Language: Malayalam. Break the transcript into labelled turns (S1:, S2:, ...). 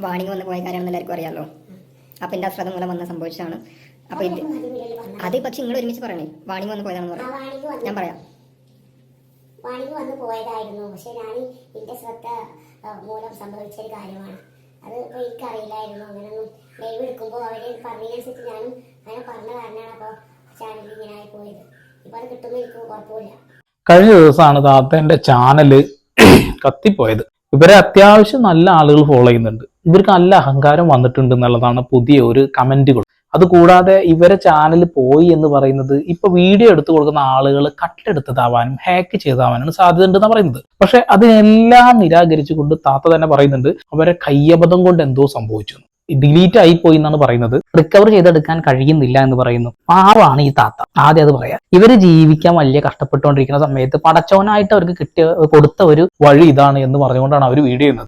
S1: വാണിംഗ് വന്ന് പോയ കാര്യമാണെന്ന് എല്ലാവർക്കും അറിയാമല്ലോ. അപ്പം എൻ്റെ അശ്രദ്ധ മൂലം വന്ന സംഭവിച്ചതാണ്. അപ്പോൾ ഇത് അത് പക്ഷെ നിങ്ങൾ ഒരുമിച്ച് പറയണേ. വാണിംഗ് വന്ന് പോയതാണെന്ന് പറയാം. ഞാൻ പറയാം.
S2: വാണിംഗ് വന്ന് പോയതായിരുന്നു. പക്ഷെ ഞാൻ എൻ്റെ ശ്രദ്ധ മൂലം സംഭവിച്ചൊരു കാര്യമാണ്. അത് ഇപ്പോൾ എനിക്കറിയില്ലായിരുന്നു. അങ്ങനെയൊന്നും ലൈവ് എടുക്കുമ്പോൾ അവർ പറഞ്ഞതിനനുസരിച്ച് ഞാനും അങ്ങനെ പറഞ്ഞ കാരണമാണ് അപ്പോൾ ചാനൽ ഇങ്ങനെ ആയി പോയത്. ഇപ്പം അത് കിട്ടുമ്പോൾ എനിക്ക് കുഴപ്പമില്ല.
S3: കഴിഞ്ഞ ദിവസമാണ് താത്തേന്റെ ചാനല് കത്തിപ്പോയത്. ഇവരെ അത്യാവശ്യം നല്ല ആളുകൾ ഫോളോ ചെയ്യുന്നുണ്ട്. ഇവർക്ക് നല്ല അഹങ്കാരം വന്നിട്ടുണ്ട് എന്നുള്ളതാണ് പുതിയ ഒരു കമന്റുകൾ. അതുകൂടാതെ ഇവരെ ചാനൽ പോയി എന്ന് പറയുന്നത് ഇപ്പൊ വീഡിയോ എടുത്തു കൊടുക്കുന്ന ആളുകൾ കട്ടെടുത്തതാവാനും ഹാക്ക് ചെയ്താവാനാണ് സാധ്യത ഉണ്ടെന്ന് പറയുന്നത്. പക്ഷെ അതിനെല്ലാം നിരാകരിച്ചുകൊണ്ട് താത്ത തന്നെ പറയുന്നുണ്ട് അവരെ കയ്യബദ്ധം കൊണ്ട് എന്തോ സംഭവിച്ചു, ഡിലീറ്റ് ആയിപ്പോയി എന്നാണ് പറയുന്നത്. റിക്കവർ ചെയ്തെടുക്കാൻ കഴിയുന്നില്ല എന്ന് പറയുന്നു. പാവാണ് ഈ താത്ത. ആദ്യം അത് പറയാം. ഇവര് ജീവിക്കാൻ വലിയ കഷ്ടപ്പെട്ടുകൊണ്ടിരിക്കുന്ന സമയത്ത് പടച്ചവനായിട്ട് അവർക്ക് കൊടുത്ത ഒരു വഴി ഇതാണ് എന്ന് പറഞ്ഞുകൊണ്ടാണ് അവർ വീഡിയോ ചെയ്യുന്നത്.